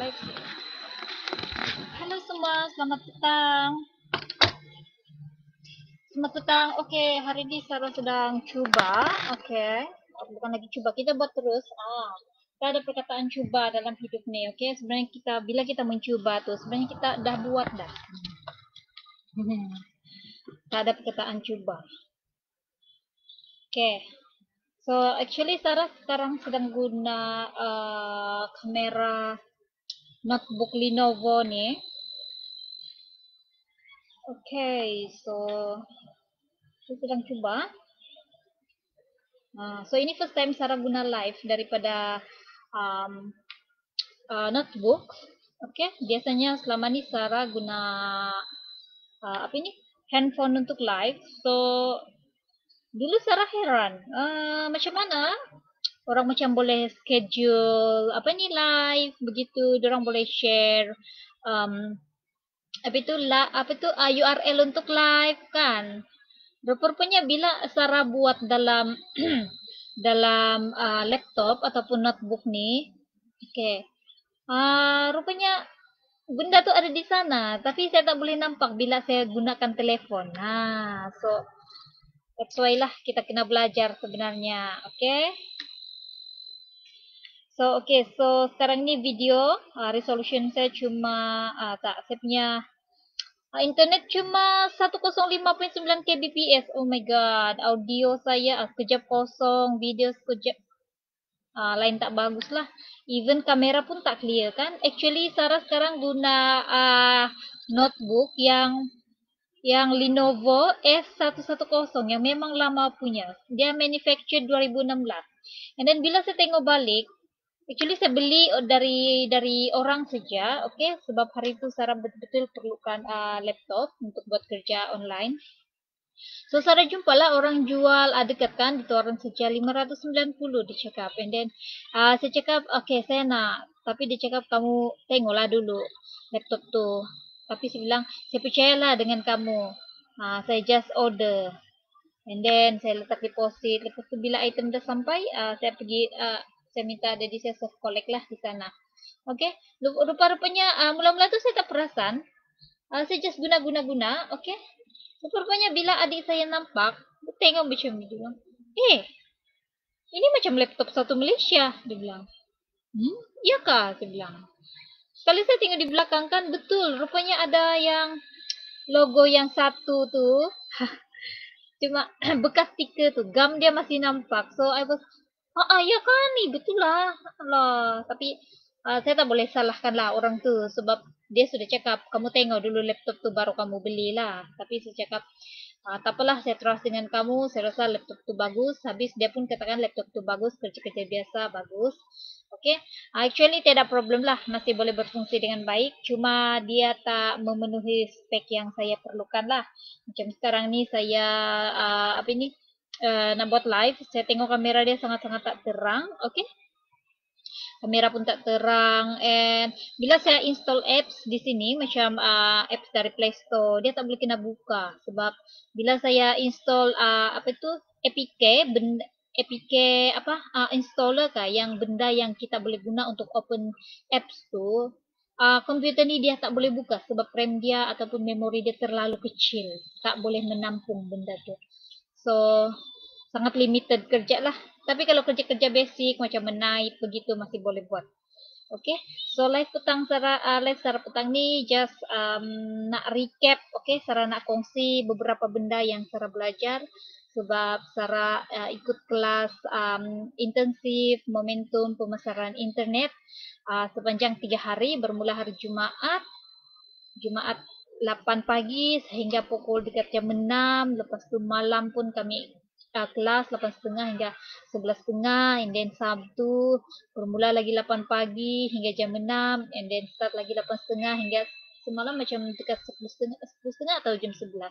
Live. Halo semua, selamat petang. Selamat petang. Oke, hari ini Sarah sedang coba. Oke, bukan lagi coba, kita buat terus. Kita ada perkataan coba dalam hidup nih. Oke, sebenarnya bila kita mencoba tuh, sebenarnya kita dah buat dah. Kita ada perkataan coba. Oke. So, actually Sarah sekarang sedang guna kamera notebook Lenovo nih. Oke, so saya sedang coba. So ini first time Sarah guna live daripada notebook. Oke, biasanya selama ini Sarah guna handphone untuk live. So dulu Sarah heran, macam mana orang macam boleh schedule live begitu, orang boleh share URL untuk live kan. Rupanya bila Sarah buat dalam dalam laptop ataupun notebook nih, rupanya benda tu ada di sana, tapi saya tak boleh nampak bila saya gunakan telefon. So that's why lah kita kena belajar sebenarnya. So sekarang ni video resolution saya cuma saya punya internet cuma 105.9 kbps. Oh my god, audio saya sekejap kosong, video sekejap lain tak bagus lah. Even kamera pun tak clear kan. Actually Sarah sekarang guna notebook yang Lenovo S110 yang memang lama punya. Dia manufactured 2016. And then bila saya tengok balik, actually saya beli dari orang saja, sebab hari itu Sarah betul-betul perlukan laptop untuk buat kerja online. So Sarah jumpa lah orang jual dekat kan, ditawaran saja 590 dia cakap. And then saya cakap, saya nak. Tapi dia cakap, kamu tengoklah dulu laptop tu. Tapi saya bilang, saya percayalah dengan kamu. Saya just order. And then saya letak deposit. Lepas tu bila item dah sampai, saya pergi, saya minta daddy saya self collect lah di sana. Rupa-rupanya mula-mula tu saya tak perasan. Saya just guna. Rupanya bila adik saya nampak, dia tengok macam ni, dia bilang, ini macam laptop satu Malaysia, dia bilang. Iya kah? Saya bilang. Sekali saya tengok di belakang kan, betul. Rupanya ada yang logo yang satu tu, cuma bekas stiker tu, gam dia masih nampak. So I was, ya kan ni, betul lah. Allah. Tapi saya tak boleh salahkan lah orang tu, sebab dia sudah cakap, kamu tengok dulu laptop tu baru kamu belilah. Tapi saya cakap, tak apalah, saya trust dengan kamu, saya rasa laptop tu bagus. Habis dia pun katakan laptop tu bagus, kerja-kerja biasa bagus. Actually tidak problem lah, masih boleh berfungsi dengan baik. Cuma dia tak memenuhi spek yang saya perlukan lah. Macam sekarang ni saya nak buat live, saya tengok kamera dia sangat-sangat tak terang. Kamera pun tak terang, and bila saya install apps di sini macam apps dari Play Store, dia tak boleh kena buka sebab bila saya install APK installer yang benda yang kita boleh guna untuk open apps tu, komputer ni dia tak boleh buka sebab RAM dia ataupun memori dia terlalu kecil, tak boleh menampung benda tu. So sangat limited kerja lah. Tapi kalau kerja-kerja basic macam menaip begitu masih boleh buat. So live Sarah petang ni just nak recap. Sarah nak kongsi beberapa benda yang Sarah belajar sebab Sarah ikut kelas intensif momentum pemasaran internet sepanjang 3 hari, bermula hari Jumaat 8 pagi sehingga pukul dekat jam 6. Lepas tu malam pun kami kelas 8.30 hingga 11.30, and then Sabtu bermula lagi 8 pagi hingga jam 6, and then start lagi 8.30 hingga semalam macam dekat 10.30 atau jam 11.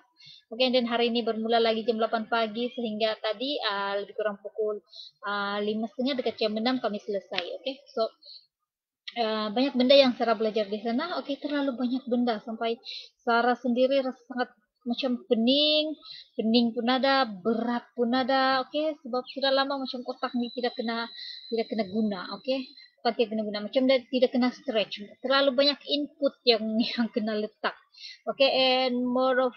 And then hari ini bermula lagi jam 8 pagi sehingga tadi lebih kurang pukul 5.30 dekat jam 6 kami selesai. So banyak benda yang Sarah belajar di sana. Terlalu banyak benda sampai Sarah sendiri rasa sangat macam pening pun ada, berat pun ada. Sebab sudah lama macam otak ni tidak kena guna. pakai guna-guna macam dia tidak kena stretch, terlalu banyak input yang yang kena letak. Okay, and more of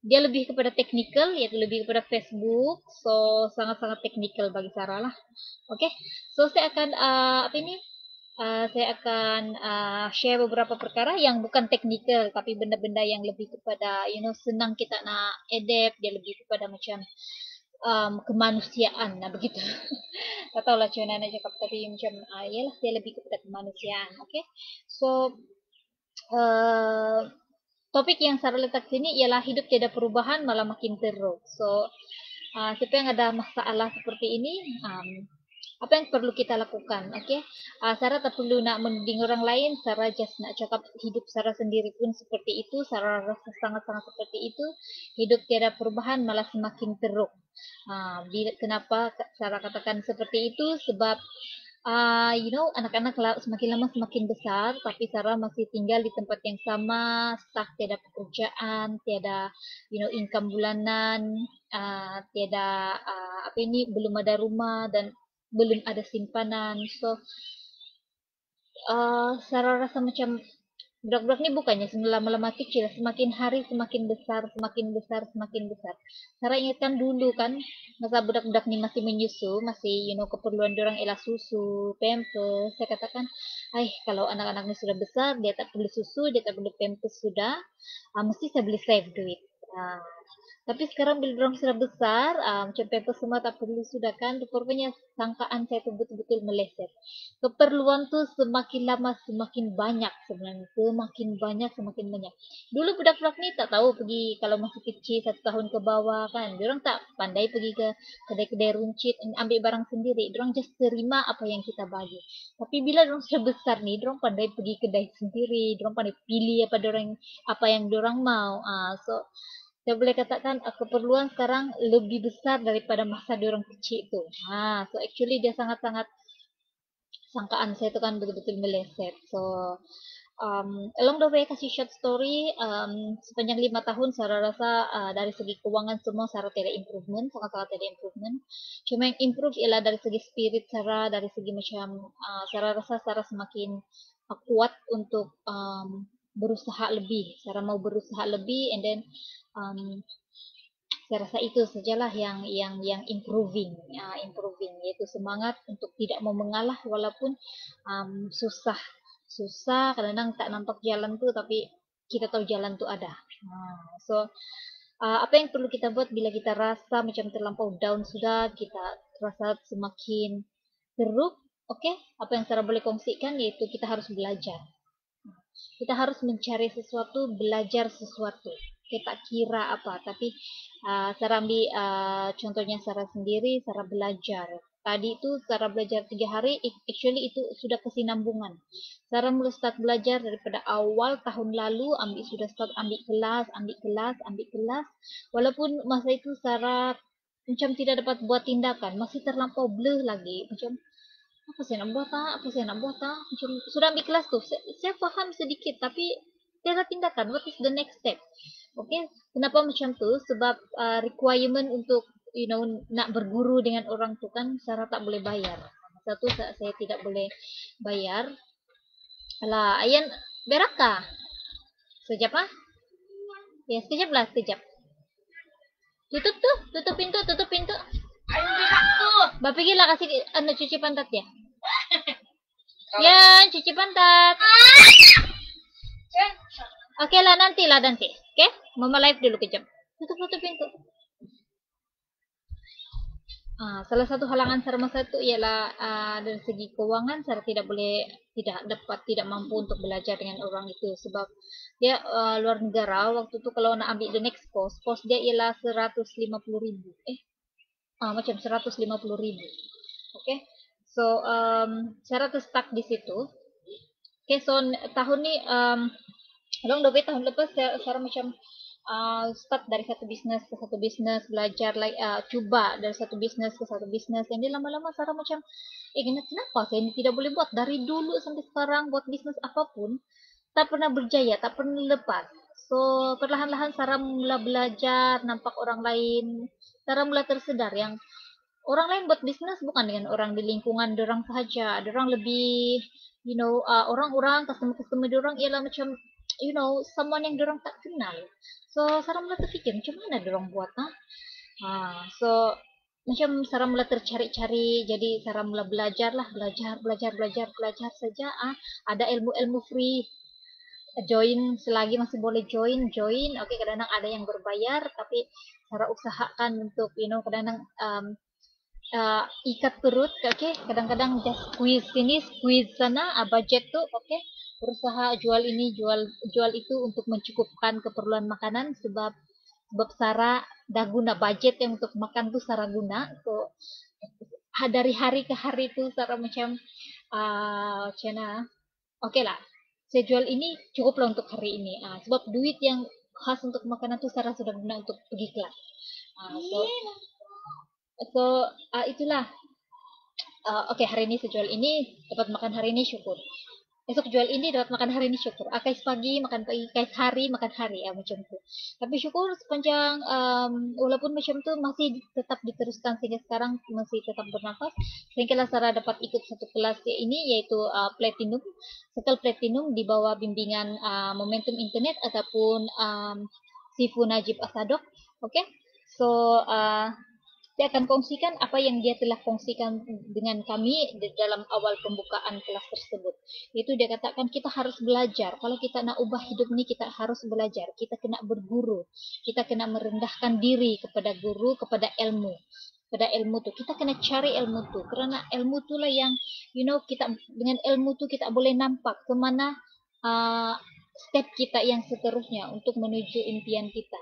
dia lebih kepada technical, yaitu lebih kepada Facebook, so sangat-sangat technical bagi Sarah lah. Okay, so saya akan apa ini? Saya akan share beberapa perkara yang bukan technical, tapi benda-benda yang lebih kepada senang kita nak adapt, dia lebih kepada macam kemanusiaan, nah begitu. Tak tahu lah macam mana nak cakap, tapi macam yalah, dia lebih kepada kemanusiaan. Okay, so topik yang Sarah letak sini ialah hidup tiada perubahan malah makin teruk. So siapa yang ada masalah seperti ini, apa yang perlu kita lakukan? Okay, Sarah tak perlu nak menuding orang lain, Sarah just nak cakap hidup Sarah sendiri pun seperti itu. Sarah rasa sangat-sangat seperti itu. Hidup tiada perubahan malah semakin teruk. Kenapa Sarah katakan seperti itu? Sebab anak-anak semakin lama semakin besar, tapi Sarah masih tinggal di tempat yang sama, stuck, tiada pekerjaan, tiada income bulanan, tiada belum ada rumah dan belum ada simpanan. So Sarah rasa macam budak-budak ni bukannya lama-lama kecil, semakin hari semakin besar, semakin besar, semakin besar. Sarah ingatkan dulu kan, masa budak-budak ni masih menyusu, masih keperluan diorang ialah susu, pampers. Saya katakan, kalau anak-anak ni sudah besar, dia tak perlu susu, dia tak perlu pampers sudah, mesti saya beli save duit. Tapi sekarang bila orang sudah besar, macam pampers semua tak perlu sudah kan, rupanya sangkaan saya tu betul-betul meleset. Keperluan tu semakin lama semakin banyak sebenarnya, semakin banyak. Dulu budak-budak ni tak tahu pergi, kalau masih kecil 1 tahun ke bawah kan, diorang tak pandai pergi ke kedai-kedai runcit ambil barang sendiri, diorang just terima apa yang kita bagi. Tapi bila diorang sudah besar ni, diorang pandai pergi kedai sendiri, diorang pandai pilih apa yang diorang mau. So saya boleh katakan keperluan sekarang lebih besar daripada masa diorang kecil tu. So actually dia sangat-sangat, sangkaan saya tu kan betul-betul meleset. So along the way kasih short story, sepanjang 5 tahun saya rasa dari segi keuangan semua Sarah tidak improvement, sangat-sangat tidak improvement. Cuma yang improve ialah dari segi spirit Sarah, dari segi macam Sarah rasa Sarah semakin kuat untuk berusaha lebih. Sarah mau berusaha lebih, and then saya rasa itu sajalah yang improving, yaitu semangat untuk tidak mau mengalah walaupun susah kadang-kadang tak nampak jalan tu, tapi kita tahu jalan tu ada. So apa yang perlu kita buat bila kita rasa macam terlampau down sudah, kita rasa semakin teruk, okay? Apa yang Sarah boleh kongsikan yaitu kita harus belajar. Kita harus mencari sesuatu, belajar sesuatu. Kita kira apa, tapi Sarah ambil contohnya Sarah sendiri, Sarah belajar. Tadi itu Sarah belajar 3 hari, actually itu sudah kesinambungan. Sarah mulai start belajar daripada awal tahun lalu, sudah start ambil kelas. Walaupun masa itu Sarah macam tidak dapat buat tindakan, masih terlampau blur lagi. Macam apa saya nak buat macam sudah ambil kelas tu, saya faham sedikit tapi tiada tindakan. What is the next step? Okay, kenapa macam tu? Sebab requirement untuk nak berguru dengan orang tu kan Sarah tak boleh bayar. Masa tu saya tidak boleh bayar. Alah, Ayan beraka. Sekejap ya, sekejap lah, sekejap. Tutup pintu. Bapak pergi lah kasih cuci pantat ya. Ya, cuci pantat. Oke lah, nanti. Oke, Mama live dulu kejap. Tutup pintu. Salah satu halangan Sarah masa itu ialah dari segi keuangan Sarah tidak mampu untuk belajar dengan orang itu sebab dia luar negara. Waktu itu kalau nak ambil the next course dia ialah 150,000. Macam 150,000. Okay, so Sarah stuck di situ. Okay, so tahun ni along the way tahun lepas Sarah macam start dari satu bisnes ke satu bisnes, belajar cuba dari satu bisnes ke satu bisnes. Jadi lama-lama Sarah macam kenapa saya ini tidak boleh buat dari dulu sampai sekarang buat bisnes apapun tak pernah berjaya, tak pernah lepas. So perlahan-lahan Sarah mula belajar, nampak orang lain, Sarah mula tersedar yang Orang lain buat bisnis bukan dengan orang di lingkungan dorang saja. Dorang lebih, orang-orang, customer-customer dorang ialah macam, someone yang dorang tak kenal. So, sarang mula terfikir, macam mana dorang buat, ha? So, macam sarang mula tercari-cari, jadi sarang mula belajar lah, belajar saja, Ada ilmu-ilmu free, join selagi masih boleh join. Oke, kadang-kadang ada yang berbayar, tapi cara usahakan untuk, kadang-kadang ikat perut, okay? Kadang-kadang just squeeze sini, squeeze sana, budget tuh, okay? Berusaha jual ini, jual itu untuk mencukupkan keperluan makanan, sebab Sarah dah guna budget yang untuk makan tuh Sarah guna. So dari hari ke hari tuh Sarah macam cina, oke lah, saya jual ini cukuplah untuk hari ini. Sebab duit yang khas untuk makanan tuh Sarah sudah guna untuk pergi kelas. So itulah. Oke, hari ini saya jual ini, dapat makan hari ini, syukur. Esok jual ini, dapat makan hari ini, syukur. Kais pagi, makan pagi, kais hari, makan hari, ya macam itu. Tapi syukur sepanjang, walaupun macam itu masih tetap diteruskan sehingga sekarang masih tetap bernafas. Sehingga Sarah dapat ikut satu kelas ini, yaitu Platinum, Setel Platinum di bawah bimbingan Momentum Internet ataupun Sifu Najib Asadok. Oke, so dia akan kongsikan apa yang dia telah kongsikan dengan kami di dalam awal pembukaan kelas tersebut. Itu dia katakan kita harus belajar. Kalau kita nak ubah hidup ini, kita harus belajar. Kita kena berguru. Kita kena merendahkan diri kepada guru, kepada ilmu. Pada ilmu tu kita kena cari ilmu tu, kerana ilmu tu lah yang kita dengan ilmu tu kita boleh nampak ke mana uh, step kita yang seterusnya untuk menuju impian kita.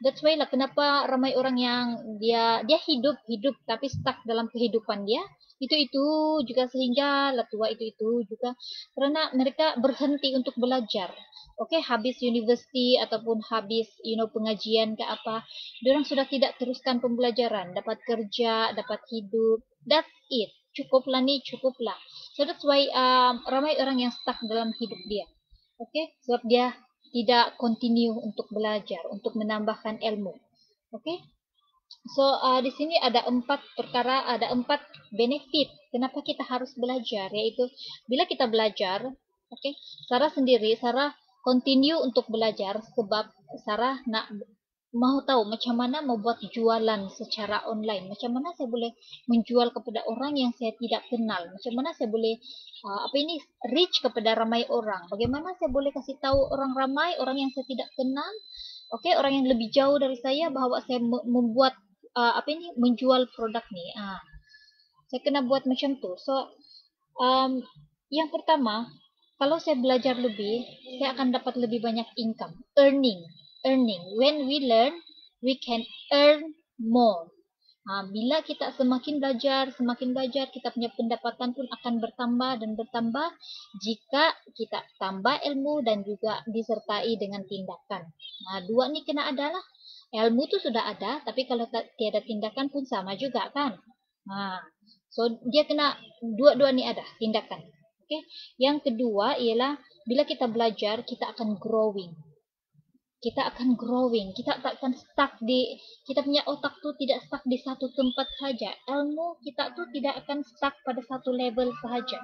That's why lah kenapa ramai orang yang dia hidup tapi stuck dalam kehidupan dia itu juga, sehingga lah tua itu juga karena mereka berhenti untuk belajar. Oke, habis university ataupun habis pengajian ke apa, orang sudah tidak teruskan pembelajaran, dapat kerja, dapat hidup, that's it, cukuplah nih, cukuplah. So that's why ramai orang yang stuck dalam hidup dia. Oke, sebab dia tidak continue untuk belajar, untuk menambahkan ilmu. Oke, so di sini ada 4 perkara, ada 4 benefit kenapa kita harus belajar, yaitu bila kita belajar, oke, Sarah continue untuk belajar sebab Sarah nak mau tahu macam mana membuat jualan secara online, macam mana saya boleh menjual kepada orang yang saya tidak kenal, macam mana saya boleh reach kepada ramai orang, bagaimana saya boleh kasih tahu orang ramai, orang yang saya tidak kenal, oke, orang yang lebih jauh dari saya, bahwa saya membuat menjual produk ni. Saya kena buat macam tu. So yang pertama, kalau saya belajar lebih, saya akan dapat lebih banyak income, earning. When we learn, we can earn more. Bila kita semakin belajar, kita punya pendapatan pun akan bertambah dan bertambah jika kita tambah ilmu dan juga disertai dengan tindakan. Dua ni kena ada lah. Ilmu tu sudah ada, tapi kalau tiada tindakan pun sama juga kan. So dia kena dua-dua ni ada tindakan. Okay. Yang kedua ialah bila kita belajar, kita akan growing. Kita tak akan stuck di, kita punya otak tu tidak stuck di satu tempat saja. Ilmu kita tu tidak akan stuck pada satu level sahaja.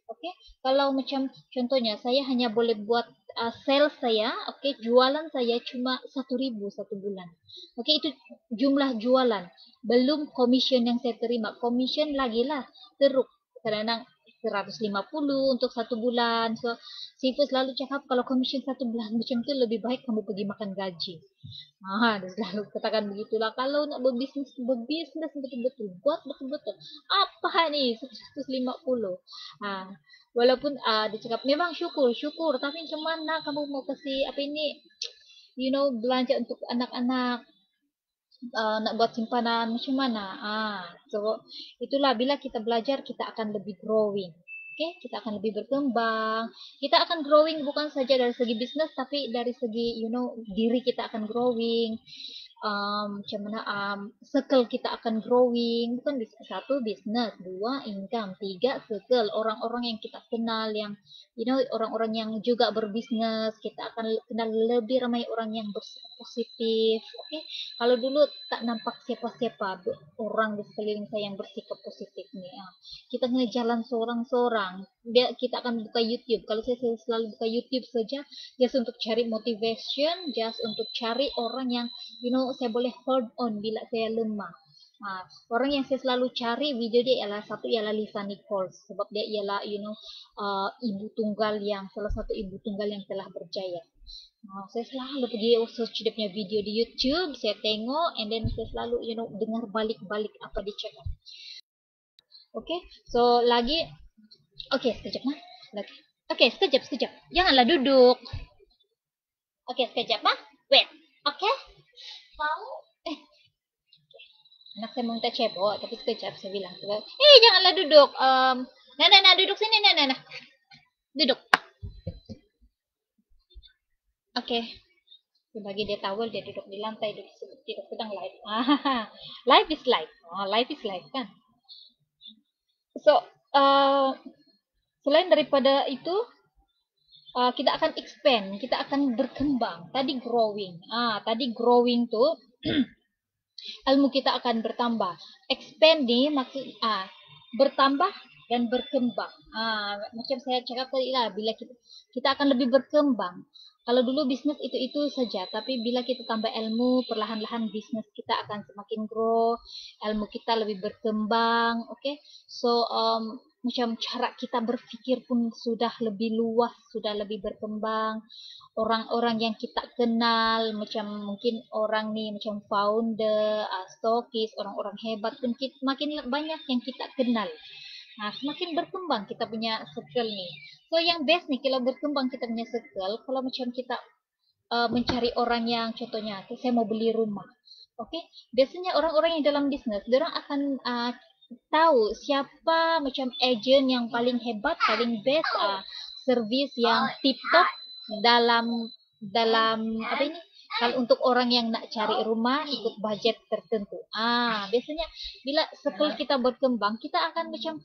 Okay. Kalau macam contohnya saya hanya boleh buat sales saya, jualan saya cuma 1,000 satu bulan. Itu jumlah jualan, belum commission yang saya terima. Commission lagi lah teruk, kadang-kadang 150 untuk satu bulan. So Sifu selalu cakap kalau commission satu bulan macam tu lebih baik kamu pergi makan gaji. Dia selalu katakan begitulah. Kalau nak berbisnes betul-betul, buat betul-betul. Apa ni 150? Walaupun dia cakap memang syukur, tapi macam mana kamu mau kasih belanja untuk anak-anak, nak buat simpanan macam mana? So itulah bila kita belajar kita akan lebih growing. Kita akan lebih berkembang. Kita akan growing bukan saja dari segi bisnes, tapi dari segi diri kita akan growing. macam mana circle kita akan growing, bukan satu bisnis, dua income, tiga circle orang-orang yang kita kenal, yang orang-orang yang juga berbisnis, kita akan kenal lebih ramai orang yang bersikap positif. Oke, kalau dulu tak nampak siapa-siapa orang di sekeliling saya yang bersikap positif nih, kita kena jalan seorang-seorang, kita akan buka YouTube. Kalau saya selalu buka YouTube saja, just untuk cari motivation, just untuk cari orang yang saya boleh hold on bila saya lemah. Orang yang saya selalu cari video dia ialah satu, ialah Lisa Nichols, sebab dia ialah ibu tunggal, yang salah satu ibu tunggal yang telah berjaya. Saya selalu pergi search dia punya video di YouTube, saya tengok, and then saya selalu dengar balik-balik apa dia cakap. Okay, so lagi, okay, sekejap lagi. Okay, sekejap, janganlah duduk. Okay, sekejap wait. Okay, mau anak saya mau minta cebok, tapi sekejap saya bilang, janganlah duduk. Nah, duduk sini, nah. Duduk. Oke. Bagi dia towel, dia duduk di lantai, dia sedang live. Life is life. Life is life kan. So, selain daripada itu, kita akan expand, kita akan berkembang. Tadi growing tuh ilmu kita akan bertambah. Expand nih maksud bertambah dan berkembang. Macam saya cakap tadi lah, bila kita akan lebih berkembang. Kalau dulu bisnis itu saja, tapi bila kita tambah ilmu, perlahan-lahan bisnis kita akan semakin grow, ilmu kita lebih berkembang. Okay, so macam cara kita berpikir pun sudah lebih luas, sudah lebih berkembang. Orang-orang yang kita kenal, macam mungkin orang nih macam founder, stokis, orang-orang hebat pun makin banyak yang kita kenal. Semakin berkembang kita punya circle nih. So yang best nih kalau berkembang kita punya circle, kalau macam kita mencari orang yang, contohnya saya mau beli rumah. Oke, biasanya orang-orang yang dalam bisnis, orang akan tahu siapa macam agent yang paling hebat, paling best, service yang tip top dalam apa ini, kalau untuk orang yang nak cari rumah ikut budget tertentu. Biasanya bila circle kita berkembang, kita akan macam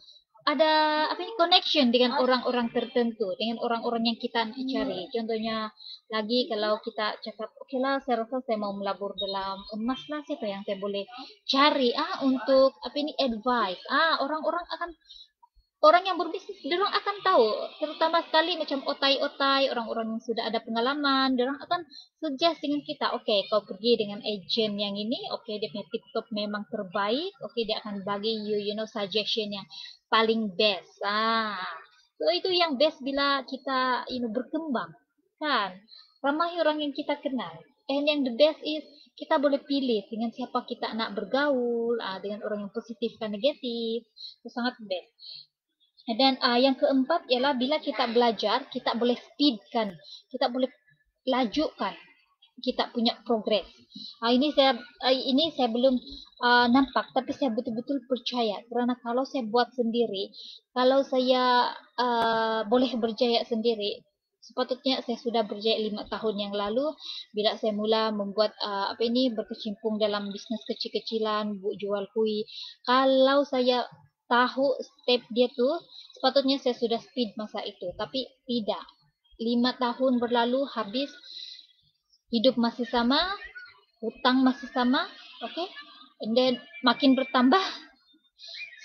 ada apa ini, connection dengan orang-orang tertentu, dengan orang-orang yang kita nak cari. Contohnya lagi kalau kita cakap, okay lah, saya rasa saya mau melabur dalam emas lah, siapa yang saya boleh cari untuk apa ini, advice. Orang yang berbisnis, dorang akan tahu, terutama sekali macam otai-otai, orang-orang yang sudah ada pengalaman, dorang akan suggest dengan kita, okay, kau pergi dengan agent yang ini, okay, dia punya tip top memang terbaik, okay, dia akan bagi suggestion yang paling best. So itu yang best bila kita berkembang, kan? Ramai orang yang kita kenal, and yang the best is kita boleh pilih dengan siapa kita nak bergaul, dengan orang yang positif dan negatif. Itu sangat best. Dan yang keempat ialah bila kita belajar, kita boleh speedkan, kita boleh lajukan kita punya progress. Ini saya belum nampak, tapi saya betul-betul percaya, kerana kalau saya buat sendiri, kalau saya boleh berjaya sendiri, sepatutnya saya sudah berjaya 5 tahun yang lalu bila saya mula membuat berkecimpung dalam bisnes kecil-kecilan, jual kuih. Kalau saya tahu step dia tuh, sepatutnya saya sudah speed masa itu, tapi tidak. 5 tahun berlalu, habis, hidup masih sama, hutang masih sama, okay? And then makin bertambah,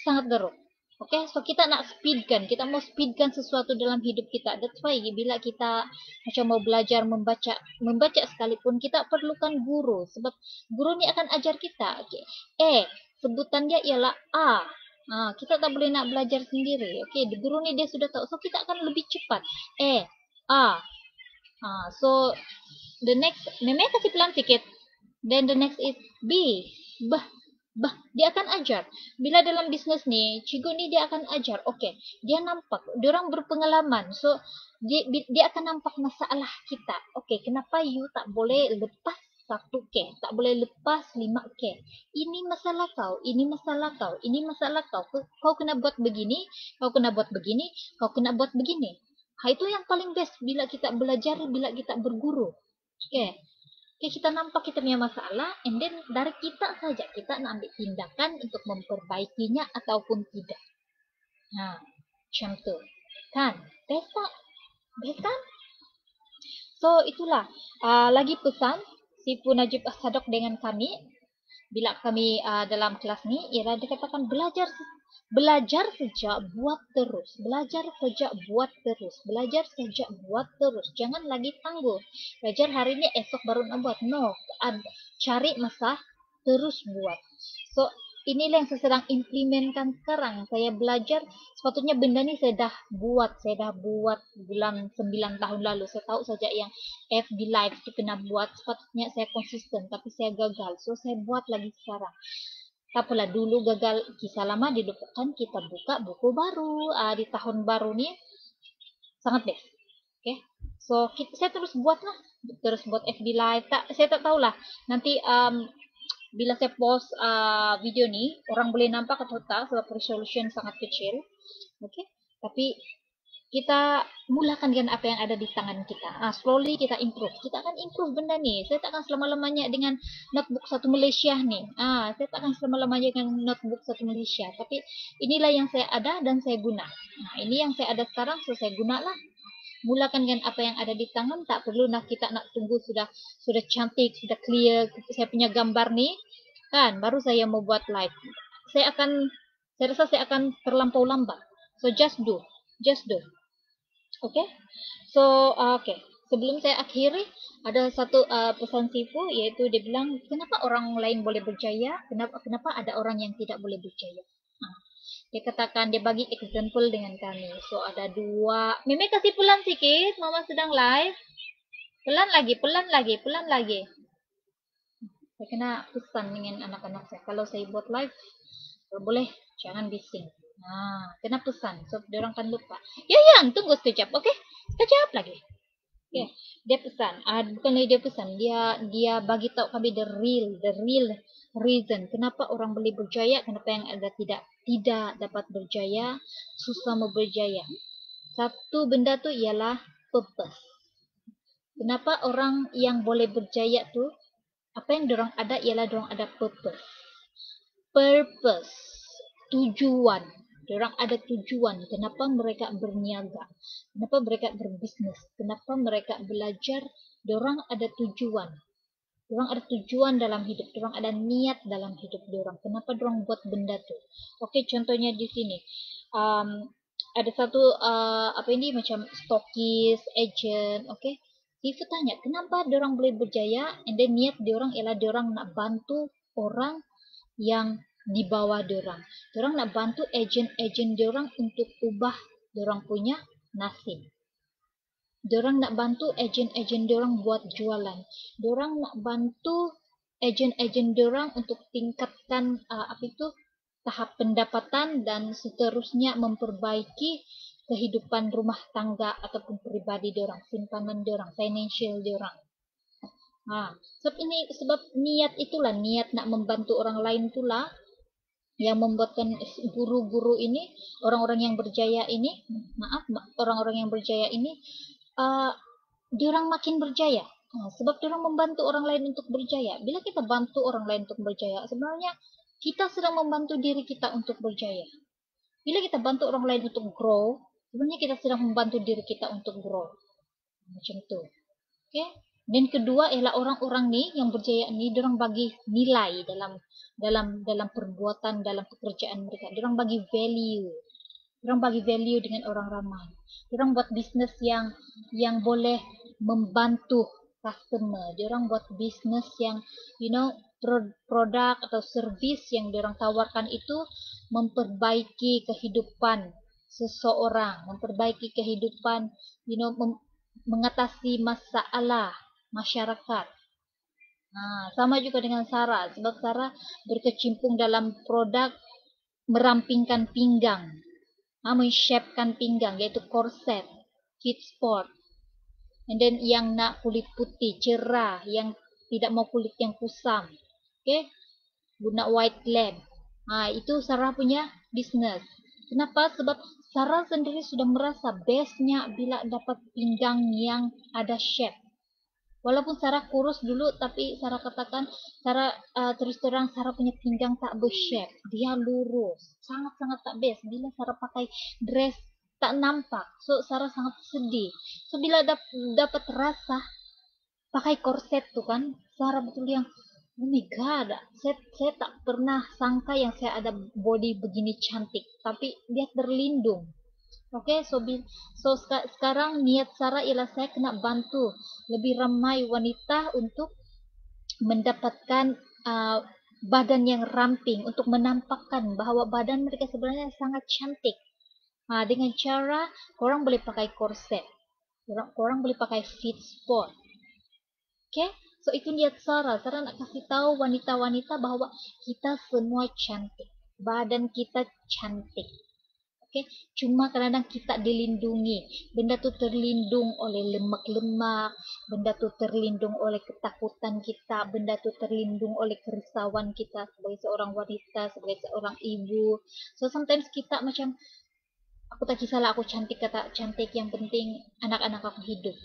sangat geruk. Okay, so kita nak speedkan, kita mau speedkan sesuatu dalam hidup kita. That's why bila kita macam mau belajar membaca sekalipun, kita perlukan guru, sebab guru ni akan ajar kita. Okay. Sebutan dia ialah A. Kita tak boleh nak belajar sendiri. Okay, guru ni dia sudah tahu, so kita akan lebih cepat. A. So the next, Meme kasih pelan sikit. Then the next is B. Dia akan ajar. Bila dalam bisnes ni, cikgu ni dia akan ajar. Okay, dia nampak, diorang berpengalaman. So dia akan nampak masalah kita. Okay, kenapa you tak boleh lepas 1K, tak boleh lepas 5K. Ini masalah kau, ini masalah kau, ini masalah kau. Kau kena buat begini, kau kena buat begini, kau kena buat begini. Itu yang paling best bila kita belajar, bila kita berguru. Okay. Oke, kita nampak kita punya masalah, and then dari kita saja kita nak ambil tindakan untuk memperbaikinya ataupun tidak. Nah, macam tu. Kan? Best tak? Best kan? So, itulah. Lagi pesan si Pu Najib As-Sadok dengan kami, bila kami dalam kelas ni, ialah dia katakan belajar sejak buat terus. Belajar sejak buat terus. Belajar sejak buat terus. Jangan lagi tangguh. Belajar hari ini, esok baru nak buat. No. Cari masa, terus buat. So, inilah yang saya sedang implementkan sekarang. Saya belajar, sepatutnya benda ni saya dah buat. Saya dah buat bulan 9 tahun lalu. Saya tahu saja yang FB Live itu kena buat. Sepatutnya saya konsisten, tapi saya gagal. So, saya buat lagi sekarang. Tak apalah, dulu gagal, kisah lama dilupakan, kita buka buku baru. Di tahun baru ni, sangat best. Okay? So, saya terus buat lah. Terus buat FB Live. Saya tak tahulah. Nanti, bila saya post video ni, orang boleh nampak atau tak, sebab resolution sangat kecil. Okay? Tapi kita mulakan dengan apa yang ada di tangan kita. Slowly kita improve. Kita akan improve benda ni. Saya tak akan selama-lamanya dengan notebook satu Malaysia ni. Saya tak akan selama-lamanya dengan notebook satu Malaysia. Tapi inilah yang saya ada dan saya guna. Ini yang saya ada sekarang, so saya gunalah. Mulakan dengan apa yang ada di tangan. Tak perlu nak kita nak tunggu sudah cantik, sudah clear. Saya punya gambar ni, kan, baru saya mau buat live. Saya rasa saya akan terlampau lambat. So just do. Okay? So, okay. Sebelum saya akhiri, ada satu pesan Sifu, iaitu dia bilang, kenapa orang lain boleh berjaya, kenapa ada orang yang tidak boleh berjaya. Dia katakan, dia bagi example dengan kami. So, ada dua. Mimi kasih pelan sikit, Mama sedang live. Pelan lagi. Saya kena pesan dengan anak-anak saya. Kalau saya buat live, boleh, jangan bising. Kena pesan. So, dia orang kan lupa. Yang, tunggu sekejap, okay? Sekejap lagi. Okay. Dia pesan. Bukan lagi dia pesan. Dia bagi tahu kami the real reason. Kenapa orang boleh berjaya, kenapa yang ada tidak dapat berjaya, susah mau berjaya. Satu benda tu ialah purpose. Kenapa orang yang boleh berjaya tu, apa yang diorang ada ialah diorang ada purpose. Tujuan. Diorang ada tujuan. Kenapa mereka berniaga? Kenapa mereka berbisnes? Kenapa mereka belajar? Diorang ada tujuan. Diorang ada tujuan dalam hidup. Diorang ada niat dalam hidup diorang. Kenapa diorang buat benda tu? Okey, contohnya di sini. Ada satu apa ini macam stokis, agent, okey. Sifu tanya, kenapa diorang boleh berjaya? And then niat diorang ialah diorang nak bantu orang yang di bawah diorang. Diorang nak bantu agent diorang untuk ubah diorang punya nasib. Diorang nak bantu agent diorang buat jualan. Diorang nak bantu agent diorang untuk tingkatkan tahap pendapatan dan seterusnya memperbaiki kehidupan rumah tangga ataupun peribadi diorang, simpanan diorang, financial diorang. Sebab niat itulah, niat nak membantu orang lain itulah yang membuatkan guru-guru ini, orang-orang yang berjaya ini, diorang makin berjaya. Sebab diorang membantu orang lain untuk berjaya. Bila kita bantu orang lain untuk berjaya, sebenarnya kita sedang membantu diri kita untuk berjaya. Bila kita bantu orang lain untuk grow, sebenarnya kita sedang membantu diri kita untuk grow. Macam tu. Okay? Dan kedua ialah orang-orang ni yang berjaya ni, diorang bagi nilai dalam perbuatan, dalam pekerjaan mereka. Diorang bagi value. Diorang bagi value dengan orang ramai. Diorang buat bisnes yang boleh membantu customer. Diorang buat bisnes yang, produk atau servis yang diorang tawarkan itu memperbaiki kehidupan seseorang, memperbaiki kehidupan, mengatasi masalah masyarakat. Sama juga dengan Sarah, sebab Sarah berkecimpung dalam produk merampingkan pinggang, men-shapekan pinggang, iaitu korset, kids sport. And then yang nak kulit putih, cerah, yang tidak mau kulit yang kusam, okay, guna white lab. Itu Sarah punya business. Kenapa? Sebab Sarah sendiri sudah merasa bestnya bila dapat pinggang yang ada shape. Walaupun Sarah kurus dulu, tapi Sarah katakan, Sarah terus terang Sarah punya pinggang tak bershape, dia lurus, sangat-sangat tak best. Bila Sarah pakai dress tak nampak, so Sarah sangat sedih. So bila dapat rasa pakai korset tuh kan, Sarah betul yang, oh my god, saya tak pernah sangka yang saya ada body begini cantik, tapi dia terlindung. Oke, sekarang niat Sarah ialah saya kena bantu lebih ramai wanita untuk mendapatkan uh, badan yang ramping, untuk menampakkan bahwa badan mereka sebenarnya sangat cantik. Dengan cara korang boleh pakai korset, korang boleh pakai fit spot. Oke, so itu niat Sarah. Sarah nak kasih tahu wanita-wanita bahwa kita semua cantik, badan kita cantik. Oke, cuma kadang-kadang kita dilindungi. Benda tu terlindung oleh lemak-lemak, benda tu terlindung oleh ketakutan kita, benda tu terlindung oleh kerisauan kita sebagai seorang wanita, sebagai seorang ibu. So sometimes kita macam, aku tak kisahlah aku cantik kata cantik, yang penting anak-anak aku hidup.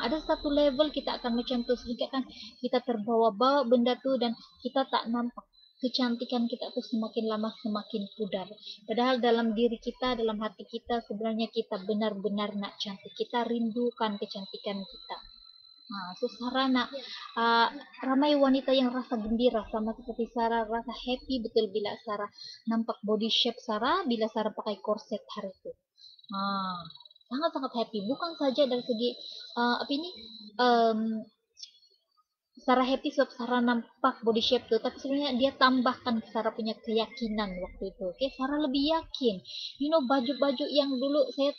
Ada satu level kita akan macam tu, sehingga kan kita terbawa-bawa benda tu dan kita tak nampak kecantikan kita tuh semakin lama semakin pudar. Padahal dalam diri kita, dalam hati kita sebenarnya kita benar-benar nak cantik. Kita rindukan kecantikan kita. So Sarah uh, ramai wanita yang rasa gembira sama seperti Sarah, rasa happy betul bila Sarah nampak body shape Sarah bila Sarah pakai korset hari itu. Sangat-sangat happy. Bukan saja dari segi apa ini, um, Sarah happy sebab Sarah nampak body shape tuh, tapi sebenarnya dia tambahkan Sarah punya keyakinan waktu itu. Okay, Sarah lebih yakin. Baju-baju yang dulu saya,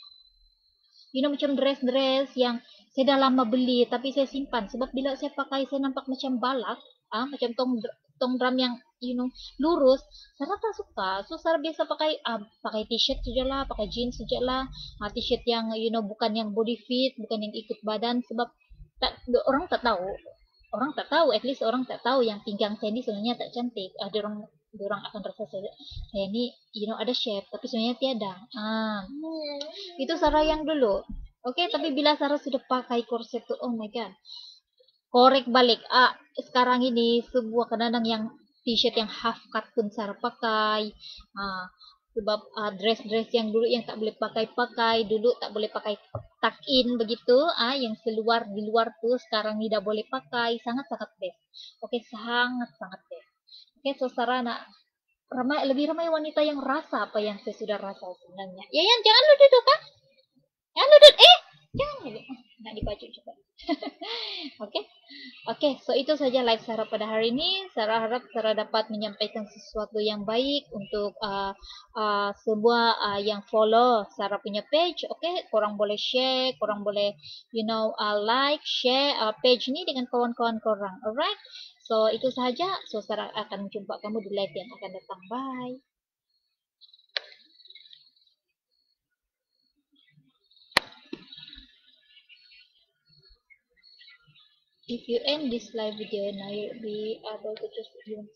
macam dress-dress yang saya dah lama beli tapi saya simpan sebab bila saya pakai saya nampak macam balak, macam tong drum yang lurus. Sarah tak suka, so Sarah biasa pakai t-shirt sajalah, pakai jeans sajalah, t-shirt yang bukan yang body fit, bukan yang ikut badan, sebab tak, orang tak tahu, at least orang tak tahu yang pinggang saya ni sebenarnya tak cantik. Orang akan rasa saya ni ada shape tapi sebenarnya tiada. Itu Sarah yang dulu. Oke, tapi bila Sarah sudah pakai korset tuh, oh my god. Korek balik. Sekarang ini sebuah kadang-kadang yang t-shirt yang half cut pun Sarah pakai. Sebab dress-dress yang dulu yang tak boleh pakai-pakai, dulu tak boleh pakai tuck in begitu, yang seluar di luar tuh sekarang ni dah boleh pakai. Sangat-sangat best. Oke, sangat-sangat best. Oke, so Sarah nak lebih ramai wanita yang rasa apa yang saya sudah rasa sebenarnya. Ya, Yan, jangan lu duduk, Kak. Jangan duduk. Jangan duduk. Nak dibaca coba. Oke. Oke, so itu saja live Sarah pada hari ini. Sarah harap Sarah dapat menyampaikan sesuatu yang baik untuk semua yang follow Sarah punya page. Oke, korang boleh share, korang boleh like, share page ni dengan kawan-kawan korang. Alright? So itu saja. So Sarah akan jumpa kamu di live yang akan datang. Bye. If you end this live video, now you'll be able to just end.